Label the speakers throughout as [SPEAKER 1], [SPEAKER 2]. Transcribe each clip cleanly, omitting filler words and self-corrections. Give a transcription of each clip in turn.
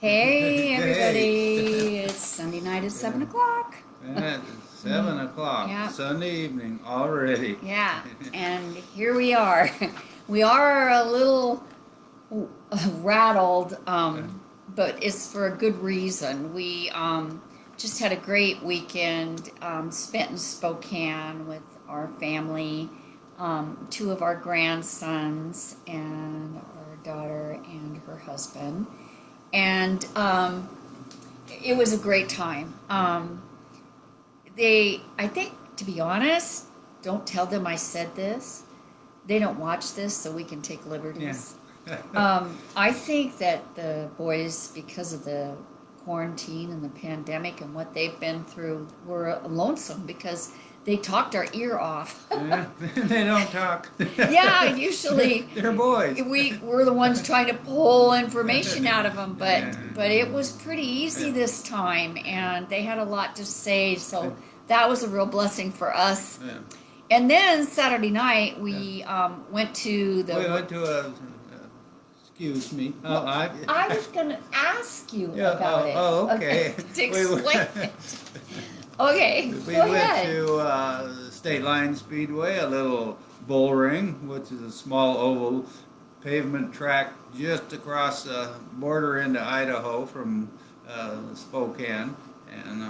[SPEAKER 1] Hey
[SPEAKER 2] Hey.
[SPEAKER 1] everybody, it's Sunday night at
[SPEAKER 2] Yeah.
[SPEAKER 1] 7 o'clock.
[SPEAKER 2] And it's 7 o'clock,
[SPEAKER 1] Yeah,
[SPEAKER 2] Sunday evening already.
[SPEAKER 1] yeah, and here we are. We are a little rattled, but it's for a good reason. We just had a great weekend spent in Spokane with our family, two of our grandsons, and our daughter and her husband. And it was a great time. I think, to be honest, don't tell them I said this. They don't watch this, so we can take
[SPEAKER 2] Yeah.
[SPEAKER 1] liberties. I think that the boys, because of the quarantine and the pandemic and what they've been through, were lonesome because they talked our ear off.
[SPEAKER 2] Yeah. They don't talk.
[SPEAKER 1] Yeah, usually
[SPEAKER 2] They're boys.
[SPEAKER 1] we're the ones trying to pull information out of them, but
[SPEAKER 2] Yeah.
[SPEAKER 1] it was pretty easy this time, and they had a lot to say, so that was a real blessing for us.
[SPEAKER 2] Yeah.
[SPEAKER 1] And then Saturday night we went to
[SPEAKER 2] We
[SPEAKER 1] the.
[SPEAKER 2] went to excuse me.
[SPEAKER 1] Well, I was going to ask you
[SPEAKER 2] Yeah.
[SPEAKER 1] about it.
[SPEAKER 2] Okay.
[SPEAKER 1] To
[SPEAKER 2] We went-
[SPEAKER 1] explain it. Okay,
[SPEAKER 2] We
[SPEAKER 1] go
[SPEAKER 2] went
[SPEAKER 1] ahead.
[SPEAKER 2] to State Line Speedway, a little bull ring, which is a small oval pavement track just across the border into Idaho from Spokane, and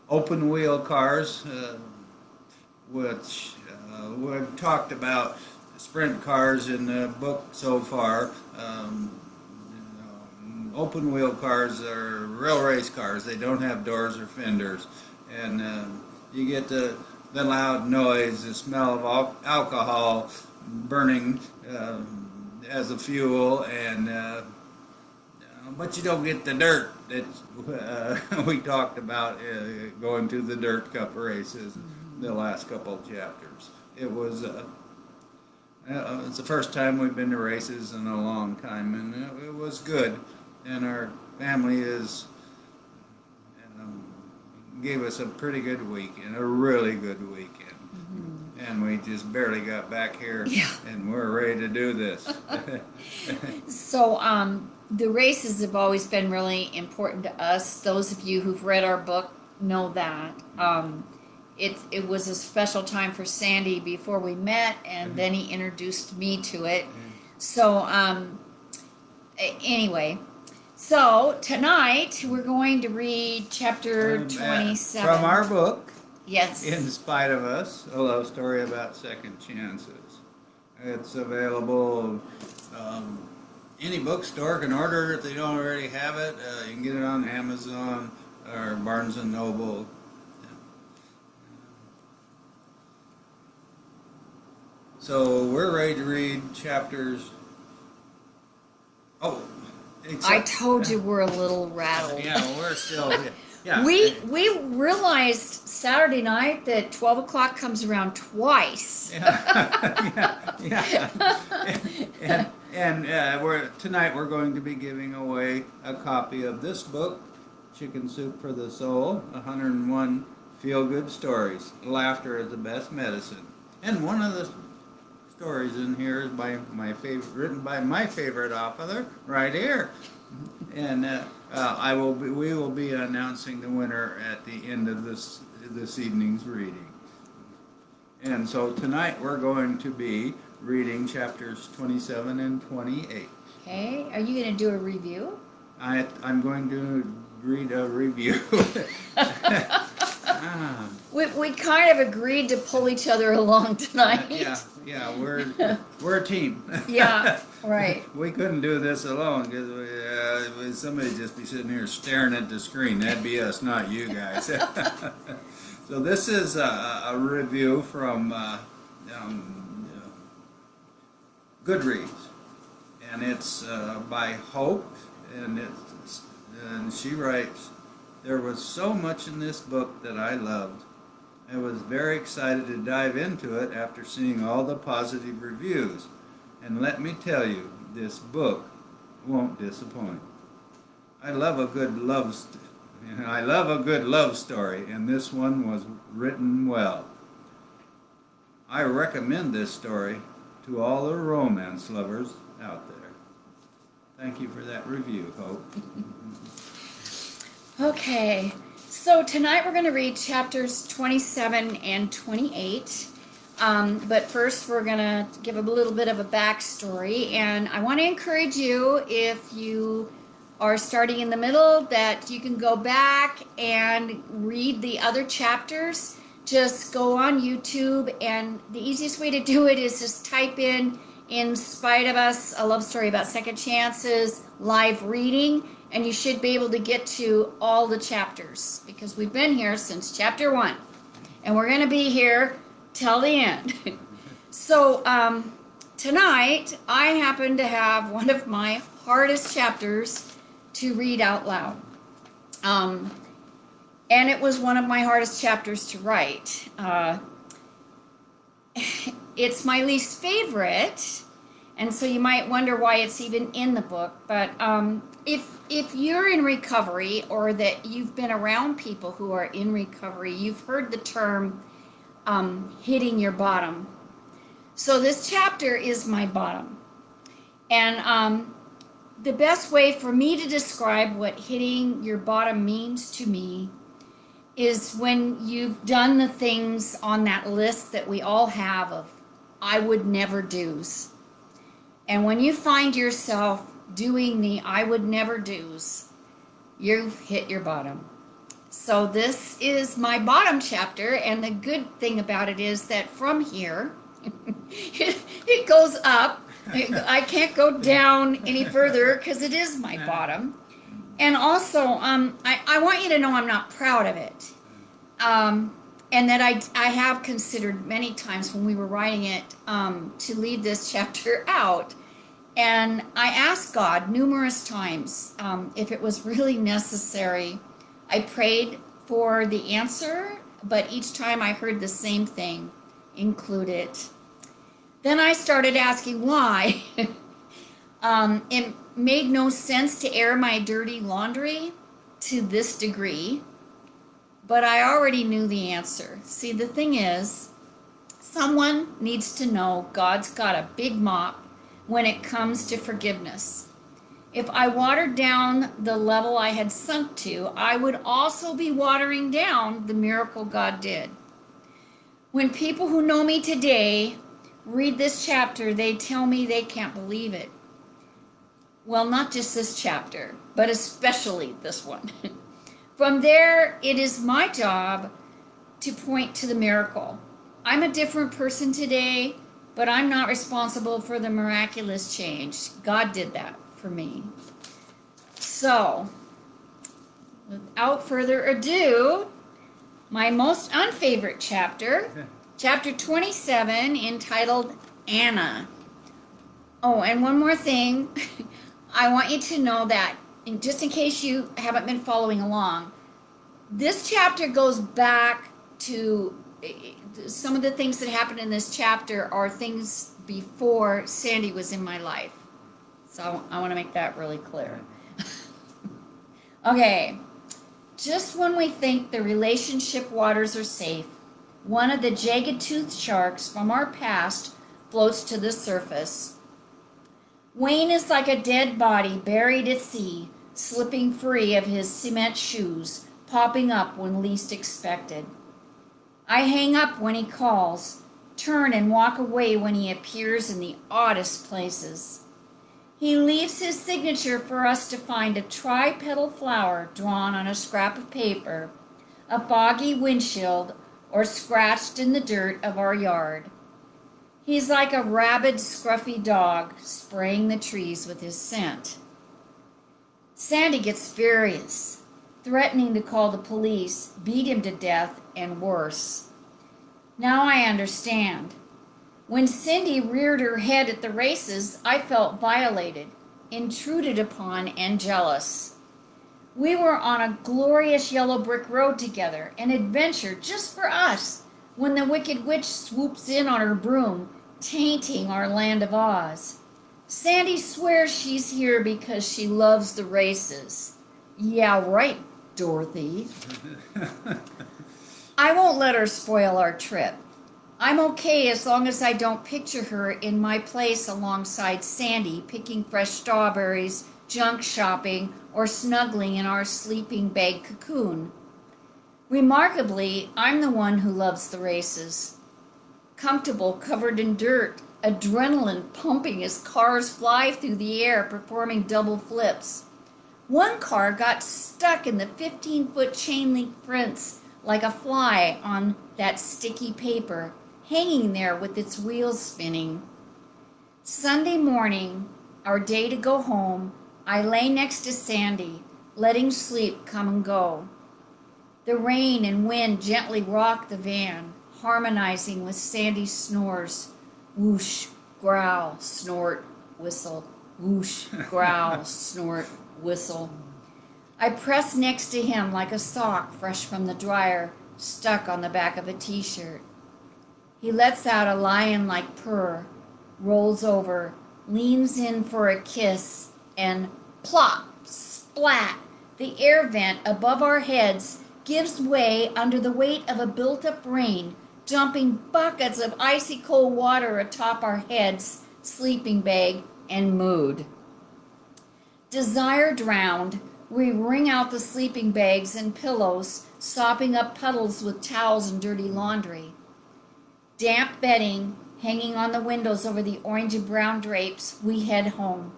[SPEAKER 2] open wheel cars, which we've talked about sprint cars in the book so far. Open wheel cars are real race cars. They don't have doors or fenders, and you get the loud noise, the smell of alcohol burning as a fuel, and but you don't get the dirt that we talked about going to the Dirt Cup races the last couple of chapters. It's the first time we've been to races in a long time, and it was good. And our family gave us a pretty good weekend, a really good weekend. And we just barely got back here,
[SPEAKER 1] Yeah.
[SPEAKER 2] and we're ready to do this.
[SPEAKER 1] So, the races have always been really important to us. Those of you who've read our book know that. It was a special time for Sandy before we met, and then he introduced me to it. So, anyway, so tonight we're going to read chapter 27.
[SPEAKER 2] From our book,
[SPEAKER 1] Yes.
[SPEAKER 2] In Spite of Us, a love story about second chances. It's available. Any bookstore can order it if they don't already have it. You can get it on Amazon or Barnes and Noble. So we're ready to read chapters. Oh,
[SPEAKER 1] I told you we're a little rattled.
[SPEAKER 2] Yeah, we're still. Yeah.
[SPEAKER 1] We realized Saturday night that 12 o'clock comes around twice.
[SPEAKER 2] Yeah. And tonight we're going to be giving away a copy of this book, Chicken Soup for the Soul, 101 Feel-Good Stories. Laughter is the best medicine. And one of the stories in here is written by my favorite author, right here. And we will be announcing the winner at the end of this evening's reading. And so tonight we're going to be reading chapters 27 and 28.
[SPEAKER 1] Okay, are you going to do a review?
[SPEAKER 2] I'm going to read a review.
[SPEAKER 1] We kind of agreed to pull each other along tonight.
[SPEAKER 2] Yeah, we're a team.
[SPEAKER 1] Yeah, right.
[SPEAKER 2] We couldn't do this alone because somebody just be sitting here staring at the screen. That'd be us, not you guys. So this is a review from Goodreads, and it's by Hope, and she writes, "There was so much in this book that I loved. I was very excited to dive into it after seeing all the positive reviews. And let me tell you, this book won't disappoint. I love a good love story, and this one was written well. I recommend this story to all the romance lovers out there." Thank you for that review, Hope.
[SPEAKER 1] Okay, so tonight we're going to read chapters 27 and 28. But first, we're going to give a little bit of a backstory. And I want to encourage you, if you are starting in the middle, that you can go back and read the other chapters. Just go on YouTube, and the easiest way to do it is just type in Spite of Us, a love story about second chances, live reading, and you should be able to get to all the chapters, because we've been here since chapter 1, and we're going to be here till the end. So tonight I happen to have one of my hardest chapters to read out loud, and it was one of my hardest chapters to write. It's my least favorite, and so you might wonder why it's even in the book. But if you're in recovery, or that you've been around people who are in recovery, you've heard the term hitting your bottom. So this chapter is my bottom. And the best way for me to describe what hitting your bottom means to me is when you've done the things on that list that we all have of I would never do's. And when you find yourself doing the I would never do's, you've hit your bottom. So this is my bottom chapter, and the good thing about it is that from here, it goes up. I can't go down any further because it is my bottom. And also, I want you to know I'm not proud of it. And that I have considered many times when we were writing it to leave this chapter out. And I asked God numerous times if it was really necessary. I prayed for the answer, but each time I heard the same thing, include it. Then I started asking why. It made no sense to air my dirty laundry to this degree, but I already knew the answer. See, the thing is, someone needs to know God's got a big mop when it comes to forgiveness. If I watered down the level I had sunk to, I would also be watering down the miracle God did. When people who know me today read this chapter, they tell me they can't believe it. Well, not just this chapter, but especially this one. From there, it is my job to point to the miracle. I'm a different person today, but I'm not responsible for the miraculous change. God did that for me. So, without further ado, my most unfavorite chapter, chapter 27, entitled Anna. Oh, and one more thing. I want you to know that, just in case you haven't been following along, this chapter goes back to some of the things that happened in this chapter are things before Sandy was in my life. So I want to make that really clear. Okay, just when we think the relationship waters are safe, one of the jagged-toothed sharks from our past floats to the surface. Wayne is like a dead body buried at sea, slipping free of his cement shoes, popping up when least expected. I hang up when he calls, turn and walk away when he appears in the oddest places. He leaves his signature for us to find: a tri-petal flower drawn on a scrap of paper, a foggy windshield, or scratched in the dirt of our yard. He's like a rabid, scruffy dog spraying the trees with his scent. Sandy gets furious, threatening to call the police, beat him to death, and worse. Now I understand. When Cindy reared her head at the races, I felt violated, intruded upon, and jealous. We were on a glorious yellow brick road together, an adventure just for us, when the Wicked Witch swoops in on her broom, tainting our land of Oz. Sandy swears she's here because she loves the races. Yeah, right, Dorothy. I won't let her spoil our trip. I'm okay as long as I don't picture her in my place alongside Sandy, picking fresh strawberries, junk shopping, or snuggling in our sleeping bag cocoon. Remarkably, I'm the one who loves the races. Comfortable, covered in dirt, adrenaline pumping as cars fly through the air performing double flips. One car got stuck in the 15-foot chain link fence like a fly on that sticky paper, hanging there with its wheels spinning. Sunday morning, our day to go home, I lay next to Sandy, letting sleep come and go. The rain and wind gently rocked the van, harmonizing with Sandy's snores. Whoosh, growl, snort, whistle. Whoosh, growl, snort, whistle. I press next to him like a sock fresh from the dryer, stuck on the back of a t-shirt. He lets out a lion-like purr, rolls over, leans in for a kiss, and plop, splat, the air vent above our heads gives way under the weight of a built-up rain, dumping buckets of icy cold water atop our heads, sleeping bag, and mood. Desire drowned, we wring out the sleeping bags and pillows, sopping up puddles with towels and dirty laundry. Damp bedding hanging on the windows over the orange and brown drapes, we head home.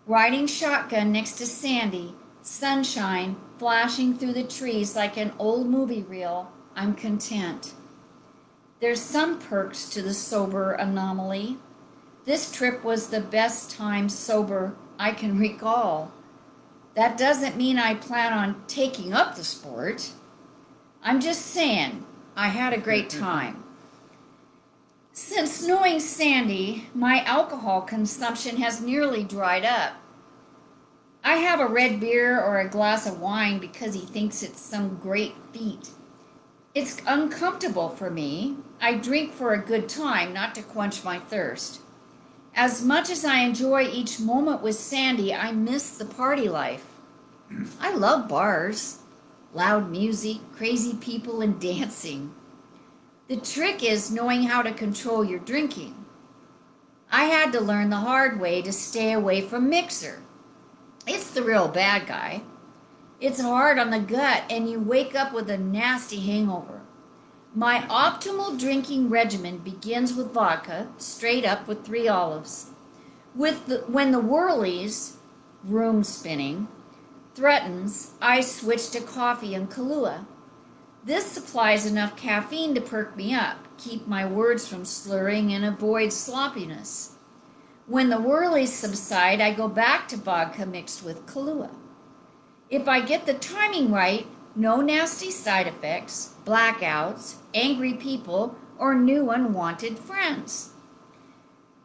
[SPEAKER 1] Riding shotgun next to Sandy, sunshine flashing through the trees like an old movie reel, I'm content. There's some perks to the sober anomaly. This trip was the best time sober I can recall. That doesn't mean I plan on taking up the sport. I'm just saying I had a great time. Since knowing Sandy, my alcohol consumption has nearly dried up. I have a red beer or a glass of wine because he thinks it's some great feat. It's uncomfortable for me. I drink for a good time, not to quench my thirst. As much as I enjoy each moment with Sandy, I miss the party life. I love bars, loud music, crazy people, and dancing. The trick is knowing how to control your drinking. I had to learn the hard way to stay away from Mixer. It's the real bad guy. It's hard on the gut and you wake up with a nasty hangover. My optimal drinking regimen begins with vodka, straight up with 3 olives. When the whirlies, room spinning, threatens, I switch to coffee and Kahlua. This supplies enough caffeine to perk me up, keep my words from slurring, and avoid sloppiness. When the whirlies subside, I go back to vodka mixed with Kahlua. If I get the timing right, no nasty side effects, blackouts, angry people, or new unwanted friends.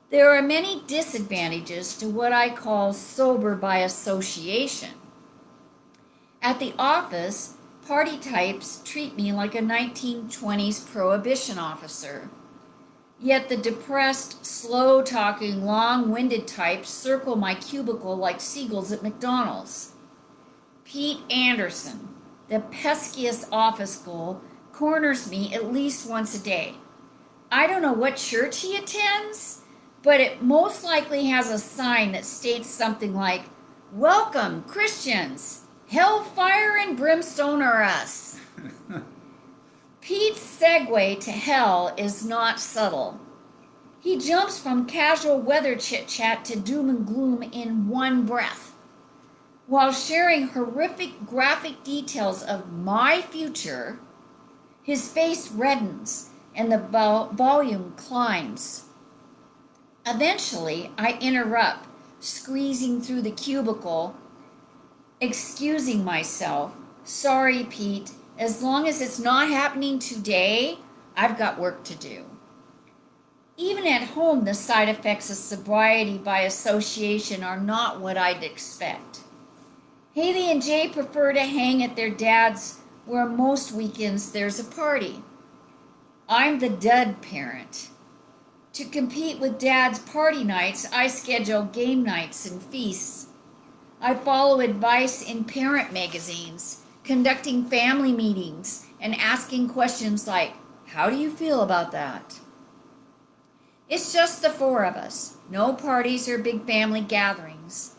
[SPEAKER 1] There are many disadvantages to what I call sober by association. At the office, party types treat me like a 1920s prohibition officer. Yet the depressed, slow-talking, long-winded types circle my cubicle like seagulls at McDonald's. Pete Anderson, the peskiest office ghoul, corners me at least once a day. I don't know what church he attends, but it most likely has a sign that states something like, "Welcome, Christians! Hellfire and brimstone are us." Pete's segue to hell is not subtle. He jumps from casual weather chit-chat to doom and gloom in one breath. While sharing horrific graphic details of my future, his face reddens and the volume climbs. Eventually, I interrupt, squeezing through the cubicle, excusing myself. "Sorry, Pete. As long as it's not happening today, I've got work to do." Even at home, the side effects of sobriety by association are not what I'd expect. Haley and Jay prefer to hang at their dad's, where most weekends there's a party. I'm the dud parent. To compete with dad's party nights, I schedule game nights and feasts. I follow advice in parent magazines, conducting family meetings and asking questions like, How do you feel about that? It's just the four of us. No parties or big family gatherings.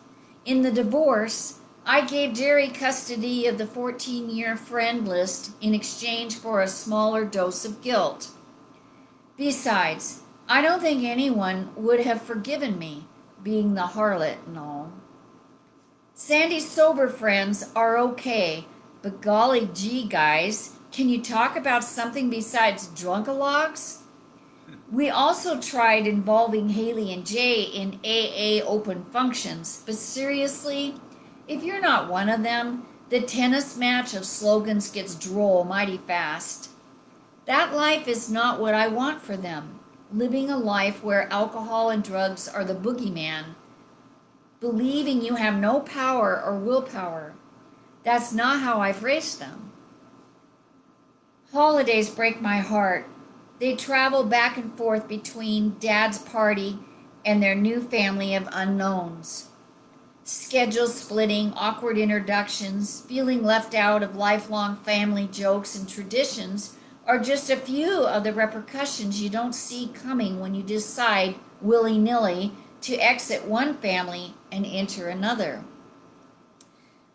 [SPEAKER 1] In the divorce, I gave Jerry custody of the 14-year friend list in exchange for a smaller dose of guilt. Besides, I don't think anyone would have forgiven me, being the harlot and all. Sandy's sober friends are okay, but golly gee, guys, can you talk about something besides drunkalogs? We also tried involving Haley and Jay in AA open functions, but seriously, if you're not one of them, the tennis match of slogans gets droll mighty fast. That life is not what I want for them, living a life where alcohol and drugs are the boogeyman, believing you have no power or willpower. That's not how I've raised them. Holidays break my heart. They travel back and forth between Dad's party and their new family of unknowns. Schedule splitting, awkward introductions, feeling left out of lifelong family jokes and traditions are just a few of the repercussions you don't see coming when you decide willy-nilly to exit one family and enter another.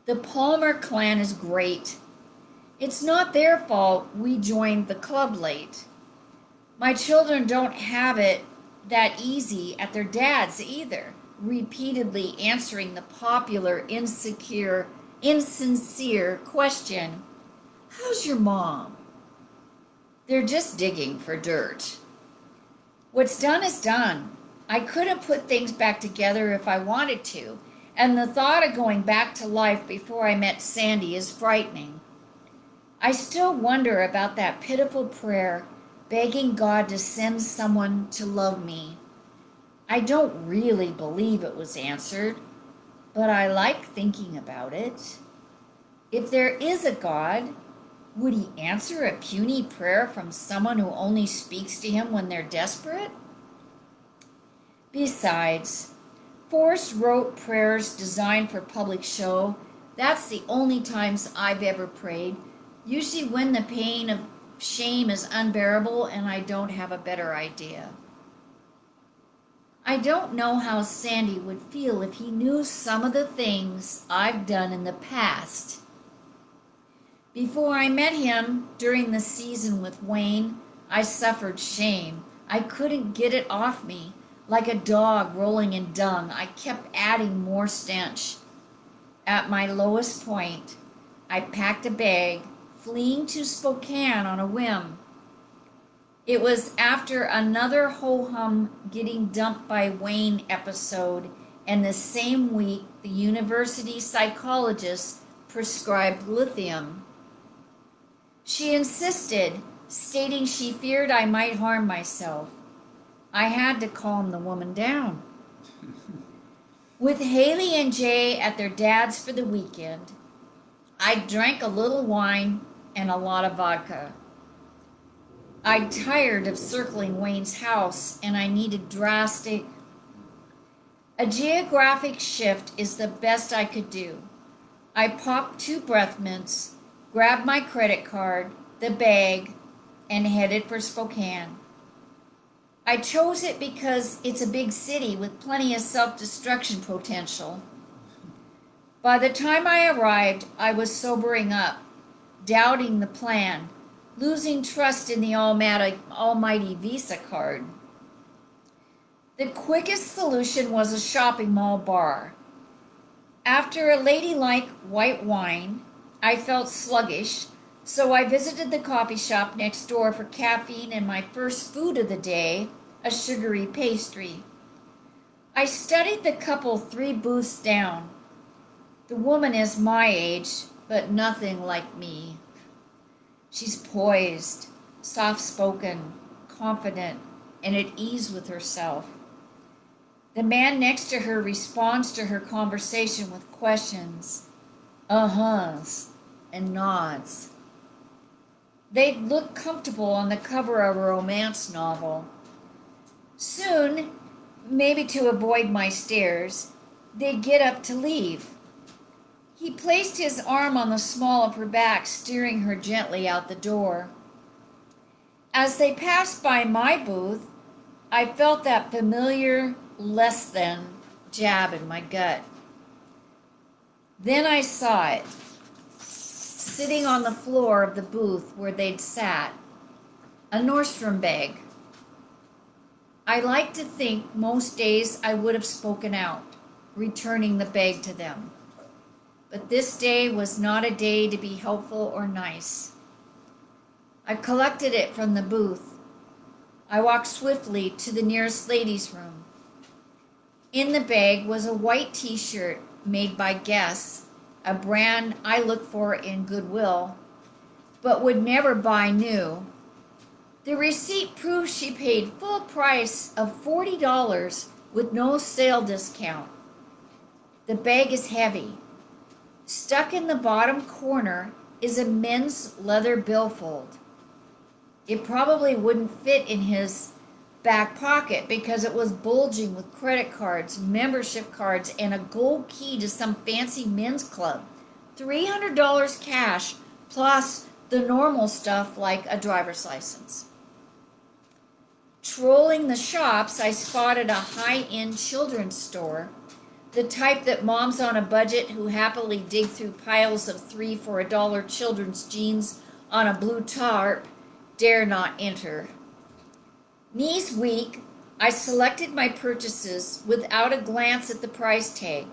[SPEAKER 1] The Palmer clan is great. It's not their fault we joined the club late. My children don't have it that easy at their dad's either, repeatedly answering the popular, insincere question, "How's your mom?" They're just digging for dirt. What's done is done. I couldn't put things back together if I wanted to, and the thought of going back to life before I met Sandy is frightening. I still wonder about that pitiful prayer, begging God to send someone to love me. I don't really believe it was answered, but I like thinking about it. If there is a God, would he answer a puny prayer from someone who only speaks to him when they're desperate? Besides, Forrest wrote prayers designed for public show. That's the only times I've ever prayed, usually when the pain of shame is unbearable and I don't have a better idea. I don't know how Sandy would feel if he knew some of the things I've done in the past. Before I met him, during the season with Wayne, I suffered shame. I couldn't get it off me. Like a dog rolling in dung, I kept adding more stench. At my lowest point, I packed a bag, fleeing to Spokane on a whim. It was after another ho-hum getting dumped by Wayne episode, and the same week the university psychologist prescribed lithium. She insisted, stating she feared I might harm myself. I had to calm the woman down. With Haley and Jay at their dad's for the weekend, I drank a little wine and a lot of vodka. I'd tired of circling Wayne's house and I needed a geographic shift is the best I could do. I popped 2 breath mints, grabbed my credit card, the bag, and headed for Spokane. I chose it because it's a big city with plenty of self-destruction potential. By the time I arrived, I was sobering up, doubting the plan, losing trust in the almighty Visa card. The quickest solution was a shopping mall bar. After a ladylike white wine, I felt sluggish, so I visited the coffee shop next door for caffeine and my first food of the day, a sugary pastry. I studied the couple 3 booths down. The woman is my age, but nothing like me. She's poised, soft-spoken, confident, and at ease with herself. The man next to her responds to her conversation with questions, uh-huhs, and nods. They look comfortable on the cover of a romance novel. Soon, maybe to avoid my stares, they get up to leave. He placed his arm on the small of her back, steering her gently out the door. As they passed by my booth, I felt that familiar less than jab in my gut. Then I saw it, sitting on the floor of the booth where they'd sat, a Nordstrom bag. I like to think most days I would have spoken out, returning the bag to them. But this day was not a day to be helpful or nice. I collected it from the booth. I walked swiftly to the nearest ladies' room. In the bag was a white t-shirt made by Guess, a brand I look for in Goodwill, but would never buy new. The receipt proves she paid full price of $40 with no sale discount. The bag is heavy. Stuck in the bottom corner is a men's leather billfold. It probably wouldn't fit in his back pocket because it was bulging with credit cards, membership cards, and a gold key to some fancy men's club. $300 cash plus the normal stuff like a driver's license. Trolling the shops, I spotted a high-end children's store, the type that moms on a budget who happily dig through piles of 3 for $1 children's jeans on a blue tarp dare not enter. Knees weak, I selected my purchases without a glance at the price tag.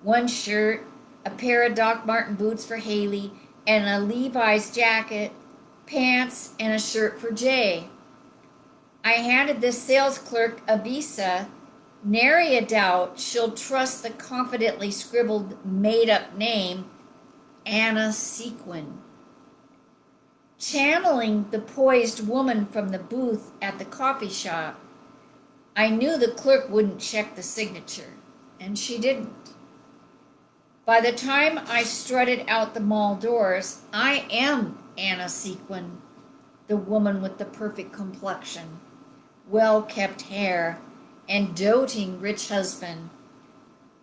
[SPEAKER 1] One shirt, a pair of Doc Marten boots for Haley, and a Levi's jacket, pants, and a shirt for Jay. I handed the sales clerk a Visa. Nary a doubt she'll trust the confidently scribbled made-up name, Anna Sequin. Channeling the poised woman from the booth at the coffee shop, I knew the clerk wouldn't check the signature, and she didn't. By the time I strutted out the mall doors, I am Anna Sequin, the woman with the perfect complexion, well-kept hair, and doting rich husband.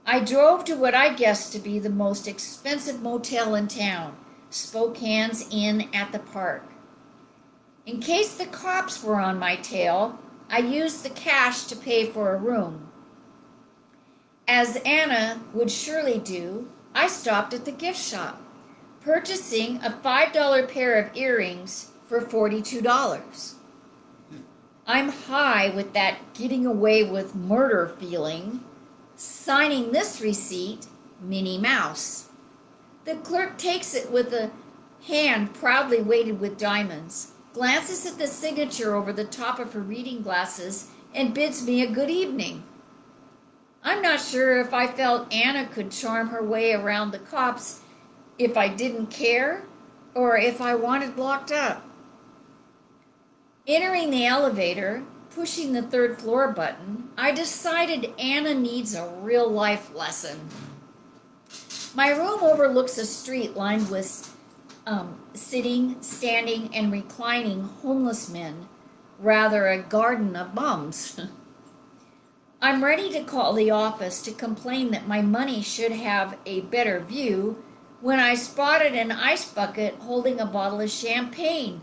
[SPEAKER 1] I drove to what I guessed to be the most expensive motel in town, Spokane's Inn at the Park. In case the cops were on my tail, I used the cash to pay for a room. As Anna would surely do, I stopped at the gift shop, purchasing a $5 pair of earrings for $42. I'm high with that getting away with murder feeling, signing this receipt, Minnie Mouse. The clerk takes it with a hand proudly weighted with diamonds, glances at the signature over the top of her reading glasses, and bids me a good evening. I'm not sure if I felt Anna could charm her way around the cops if I didn't care or if I wanted locked up. Entering the elevator, pushing the third floor button, I decided Anna needs a real-life lesson. My room overlooks a street lined with sitting, standing, and reclining homeless men, rather a garden of bums. I'm ready to call the office to complain that my money should have a better view when I spotted an ice bucket holding a bottle of champagne,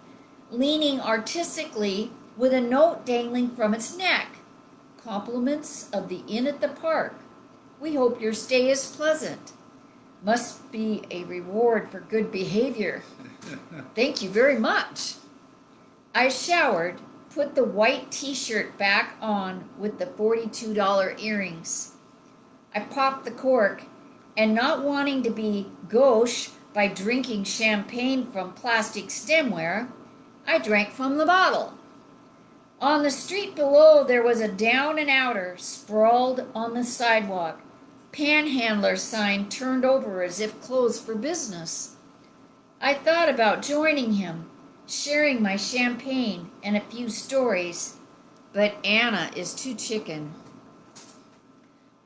[SPEAKER 1] leaning artistically with a note dangling from its neck. Compliments of the Inn at the Park. We hope your stay is pleasant. Must be a reward for good behavior. Thank you very much. I showered, put the white t-shirt back on with the $42 earrings. I popped the cork, and not wanting to be gauche by drinking champagne from plastic stemware, I drank from the bottle. On the street below, there was a down and outer sprawled on the sidewalk, panhandler sign turned over as if closed for business. I thought about joining him, sharing my champagne and a few stories, but Anna is too chicken.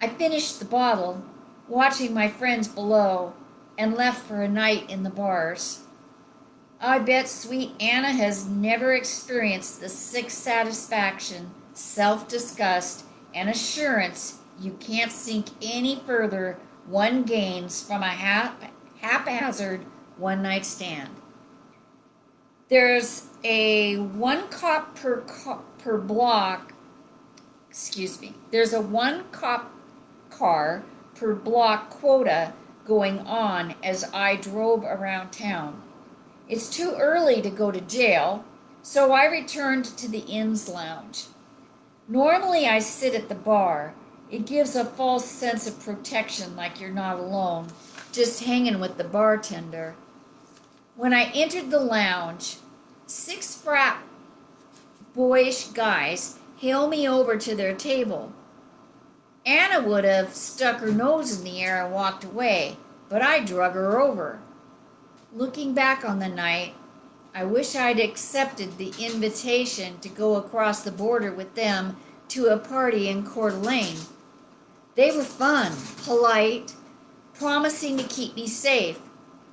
[SPEAKER 1] I finished the bottle, watching my friends below, and left for a night in the bars. I bet sweet Anna has never experienced the sick satisfaction, self-disgust, and assurance you can't sink any further one gains from a haphazard one-night stand. There's a 1 cop per block. Excuse me. There's a 1 cop car per block quota going on as I drove around town. It's too early to go to jail, so I returned to the inn's lounge. Normally, I sit at the bar. It gives a false sense of protection, like you're not alone, just hanging with the bartender. When I entered the lounge, 6 frat boyish guys hailed me over to their table. Anna would have stuck her nose in the air and walked away, but I drug her over. Looking back on the night, I wish I'd accepted the invitation to go across the border with them to a party in Coeur d'Alene. They were fun, polite, promising to keep me safe.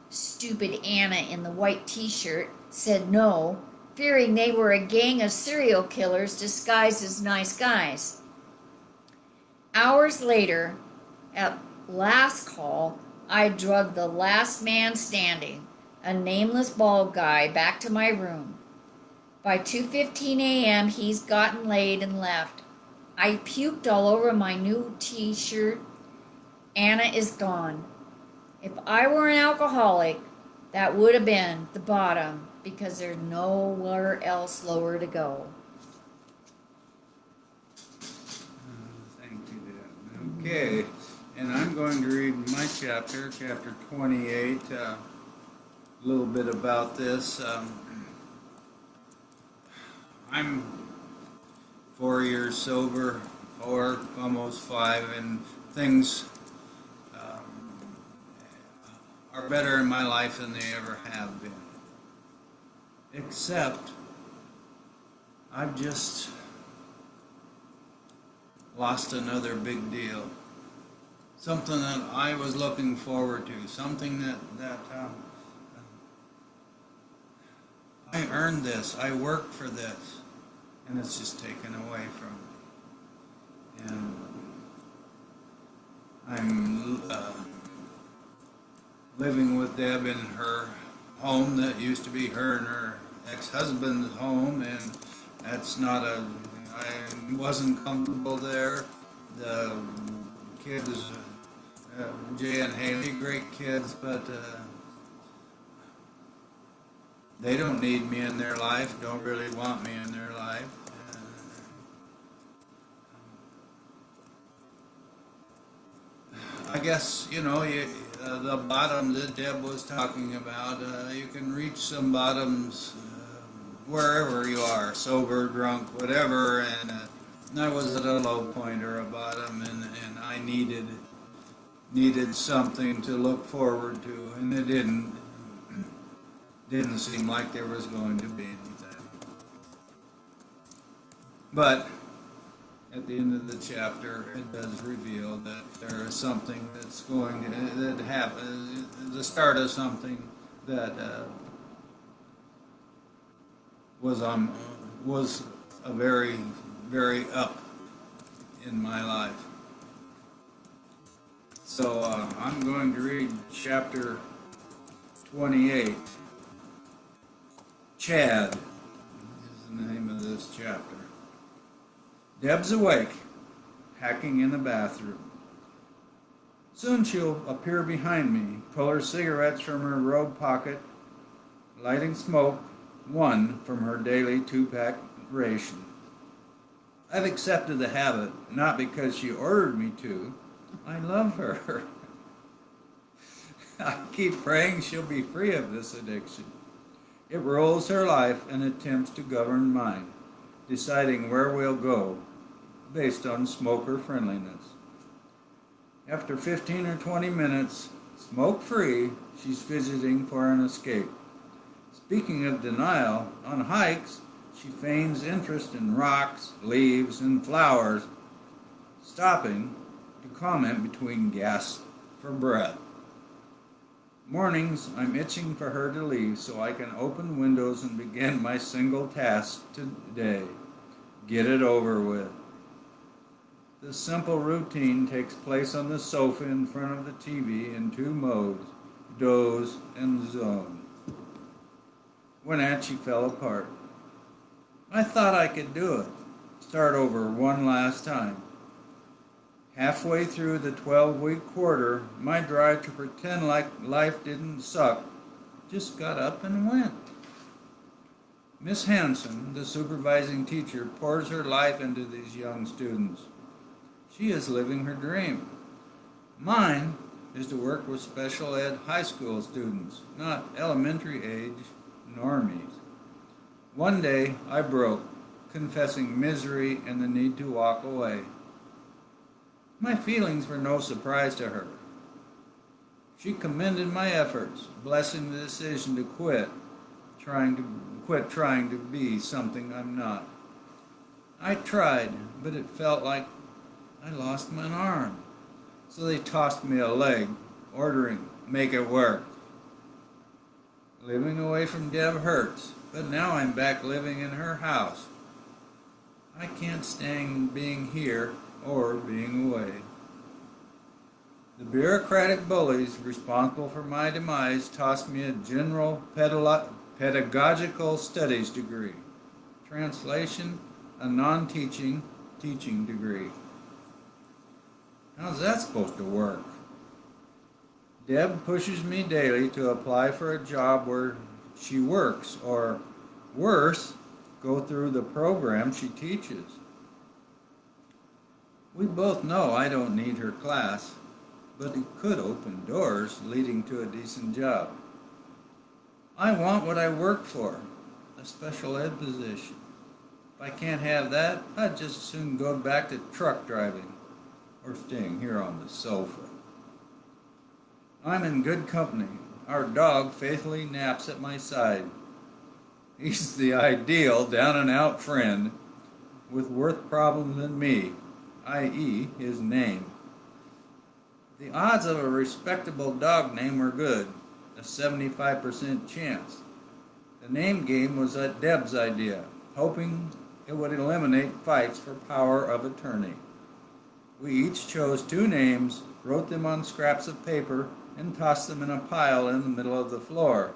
[SPEAKER 1] Stupid Anna in the white t-shirt said no, fearing they were a gang of serial killers disguised as nice guys. Hours later, at last call, I drugged the last man standing, a nameless bald guy, back to my room. By 2:15 a.m., he's gotten laid and left. I puked all over my new t-shirt. Anna is gone. If I were an alcoholic, that would have been the bottom, because there's nowhere else lower to go.
[SPEAKER 2] Thank you, Deb. Okay, and I'm going to read my chapter 28, a little bit about this. I'm 4 years sober, almost 5, and things are better in my life than they ever have been. Except, I've just lost another big deal. Something that I was looking forward to. Something that I earned this. I worked for this. And it's just taken away from me. And I'm living with Deb in her home that used to be her and her ex-husband's home, and that's not I wasn't comfortable there. The kids, Jay and Haley, great kids, but they don't need me in their life, don't really want me in their life. I guess, the bottom that Deb was talking about, you can reach some bottoms wherever you are, sober, drunk, whatever, and I was at a low point or a bottom, and I needed something to look forward to, and it didn't seem like there was going to be anything. But at the end of the chapter, it does reveal that there is something that's going that happens, the start of something that was a very, very up in my life. So I'm going to read chapter 28. Chad is the name of this chapter. Deb's awake, hacking in the bathroom. Soon she'll appear behind me, pull her cigarettes from her robe pocket, lighting smoke, one from her daily 2-pack ration. I've accepted the habit, not because she ordered me to. I love her. I keep praying she'll be free of this addiction. It rules her life and attempts to govern mine, deciding where we'll go based on smoker friendliness. After 15 or 20 minutes, smoke-free, she's fidgeting for an escape. Speaking of denial, on hikes, she feigns interest in rocks, leaves, and flowers, stopping to comment between gasps for breath. Mornings, I'm itching for her to leave so I can open windows and begin my single task today. Get it over with. This simple routine takes place on the sofa in front of the TV in 2 modes, doze and zone. Whenas she fell apart. I thought I could do it. Start over one last time. Halfway through the 12-week quarter, my drive to pretend like life didn't suck just got up and went. Miss Hanson, the supervising teacher, pours her life into these young students. She is living her dream. Mine is to work with special ed high school students, not elementary age normies. One day I broke, confessing misery and the need to walk away. My feelings were no surprise to her. She commended my efforts, blessing the decision to quit trying to be something I'm not. I tried, but it felt like I lost my arm. So they tossed me a leg, ordering, "Make it work." Living away from Deb hurts, but now I'm back living in her house. I can't stand being here or being away. The bureaucratic bullies responsible for my demise tossed me a general pedagogical studies degree. Translation, a non-teaching teaching degree. How's that supposed to work? Deb pushes me daily to apply for a job where she works, or worse, go through the program she teaches. We both know I don't need her class, but it could open doors leading to a decent job. I want what I work for, a special ed position. If I can't have that, I'd just as soon go back to truck driving or staying here on the sofa. I'm in good company. Our dog faithfully naps at my side. He's the ideal down-and-out friend with worse problems than me, i.e. his name. The odds of a respectable dog name were good, a 75% chance. The name game was Deb's idea, hoping it would eliminate fights for power of attorney. We each chose 2 names, wrote them on scraps of paper, and tossed them in a pile in the middle of the floor.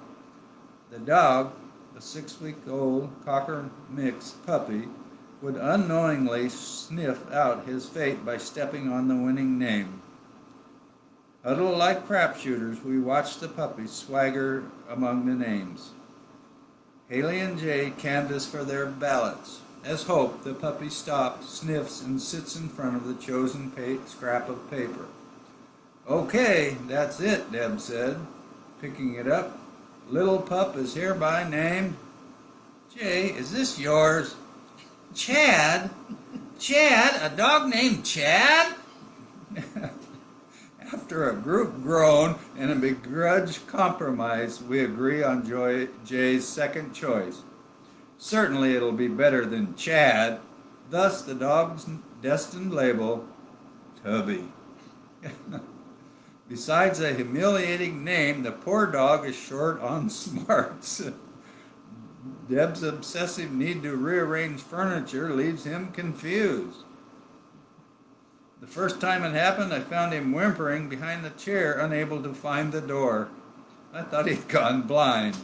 [SPEAKER 2] The dog, a 6-week-old Cocker mix puppy, would unknowingly sniff out his fate by stepping on the winning name. Huddled like crapshooters, we watched the puppies swagger among the names. Haley and Jay canvassed for their ballots. As hoped, the puppy stops, sniffs, and sits in front of the chosen scrap of paper. "Okay, that's it," Deb said, picking it up. "Little pup is hereby named..." "Jay, is this yours?" "Chad? Chad? A dog named Chad?" After a group groan and a begrudged compromise, we agree on Jay's second choice. Certainly it'll be better than Chad. Thus the dog's destined label, Tubby. Besides a humiliating name, the poor dog is short on smarts. Deb's obsessive need to rearrange furniture leaves him confused. The first time it happened, I found him whimpering behind the chair, unable to find the door. I thought he'd gone blind.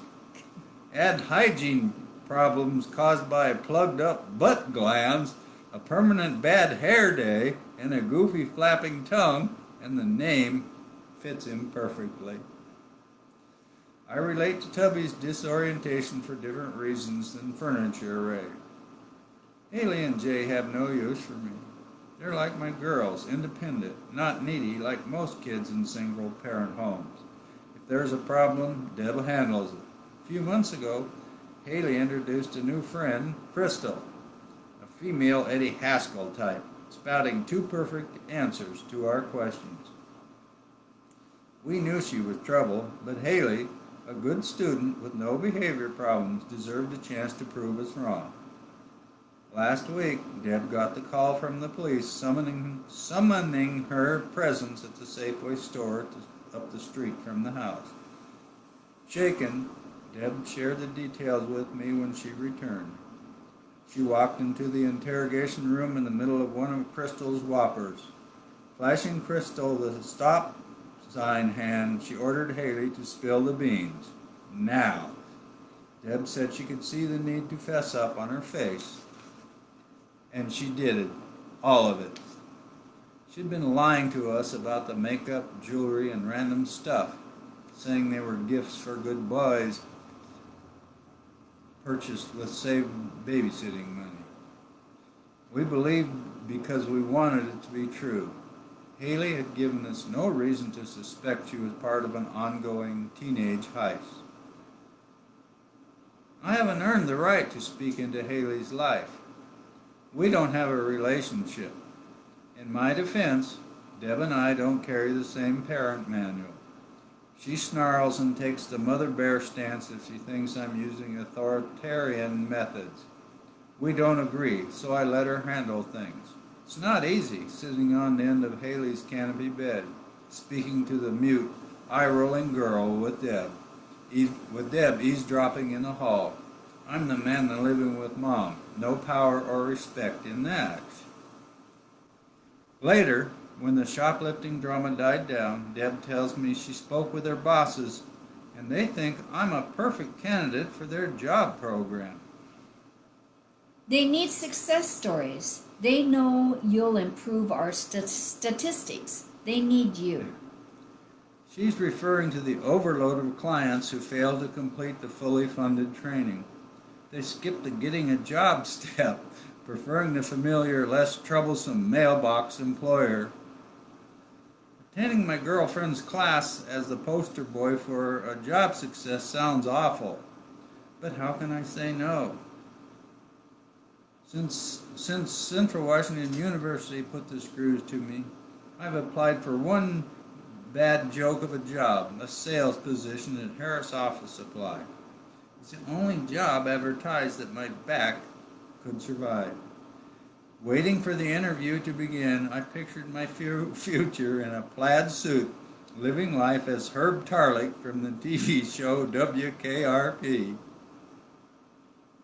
[SPEAKER 2] Add hygiene problems caused by plugged up butt glands, a permanent bad hair day, and a goofy flapping tongue, and the name fits him perfectly. I relate to Tubby's disorientation for different reasons than furniture array. Haley and Jay have no use for me. They're like my girls, independent, not needy like most kids in single-parent homes. If there's a problem, Deb handles it. A few months ago, Haley introduced a new friend, Crystal, a female Eddie Haskell type, spouting 2 perfect answers to our questions. We knew she was trouble, but Haley, a good student with no behavior problems, deserved a chance to prove us wrong. Last week, Deb got the call from the police summoning her presence at the Safeway store up the street from the house. Shaken, Deb shared the details with me when she returned. She walked into the interrogation room in the middle of one of Crystal's whoppers. Flashing Crystal the stop sign hand, she ordered Haley to spill the beans. Now. Deb said she could see the need to fess up on her face. And she did it. All of it. She'd been lying to us about the makeup, jewelry, and random stuff, saying they were gifts for good boys purchased with saved babysitting money. We believed because we wanted it to be true. Haley had given us no reason to suspect she was part of an ongoing teenage heist. I haven't earned the right to speak into Haley's life. We don't have a relationship. In my defense, Deb and I don't carry the same parent manual. She snarls and takes the mother bear stance if she thinks I'm using authoritarian methods. We don't agree, so I let her handle things. It's not easy sitting on the end of Haley's canopy bed, speaking to the mute, eye-rolling girl with Deb eavesdropping in the hall. I'm the man living with Mom. No power or respect in that. Later, when the shoplifting drama died down, Deb tells me she spoke with her bosses, and they think I'm a perfect candidate for their job program.
[SPEAKER 1] They need success stories. They know you'll improve our statistics. They need you.
[SPEAKER 2] She's referring to the overload of clients who fail to complete the fully funded training. They skip the getting a job step, preferring the familiar, less troublesome mailbox employer. Attending my girlfriend's class as the poster boy for a job success sounds awful, but how can I say no? Since Central Washington University put the screws to me, I've applied for one bad joke of a job, a sales position at Harris Office Supply. It's the only job advertised that my back could survive. Waiting for the interview to begin, I pictured my future in a plaid suit, living life as Herb Tarlick from the TV show WKRP.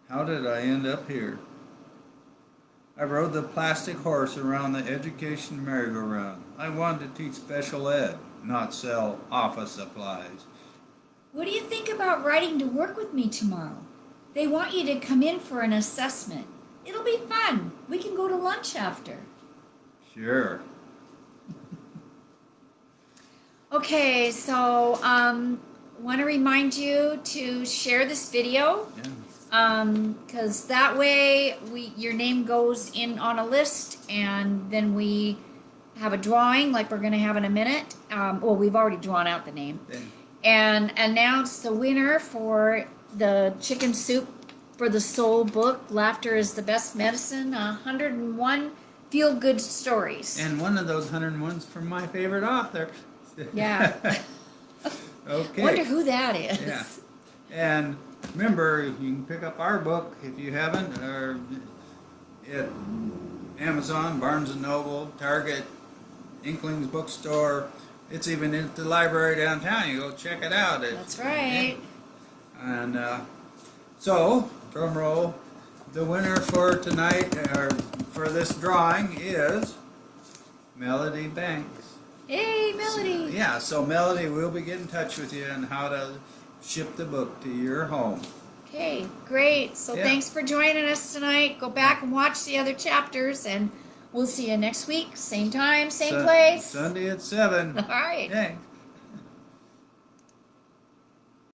[SPEAKER 2] How did I end up here? I rode the plastic horse around the education merry-go-round. I wanted to teach special ed, not sell office supplies.
[SPEAKER 1] What do you think about riding to work with me tomorrow? They want you to come in for an assessment. It'll be fun. We can go to lunch after.
[SPEAKER 2] Sure.
[SPEAKER 1] Okay, so want to remind you to share this video.
[SPEAKER 2] Yeah.
[SPEAKER 1] Because that way your name goes in on a list, and then we have a drawing like we're going to have in a minute. Well, we've already drawn out the name. And announce the winner for the Chicken Soup for the Soul book, Laughter is the Best Medicine, 101 feel-good stories.
[SPEAKER 2] And one of those 101's from my favorite author.
[SPEAKER 1] Yeah.
[SPEAKER 2] Okay.
[SPEAKER 1] Wonder who that is.
[SPEAKER 2] Yeah. And remember, you can pick up our book if you haven't, or at Amazon, Barnes & Noble, Target, Inklings Bookstore. It's even at the library downtown. You go check it out.
[SPEAKER 1] That's right.
[SPEAKER 2] And so, drum roll, the winner for tonight, or for this drawing, is Melody Banks.
[SPEAKER 1] Hey, Melody.
[SPEAKER 2] Yeah, so Melody, we'll be getting in touch with you on how to ship the book to your home.
[SPEAKER 1] Okay, great. So thanks for joining us tonight. Go back and watch the other chapters, and we'll see you next week. Same time, same place.
[SPEAKER 2] Sunday at 7.
[SPEAKER 1] All right.
[SPEAKER 2] Okay.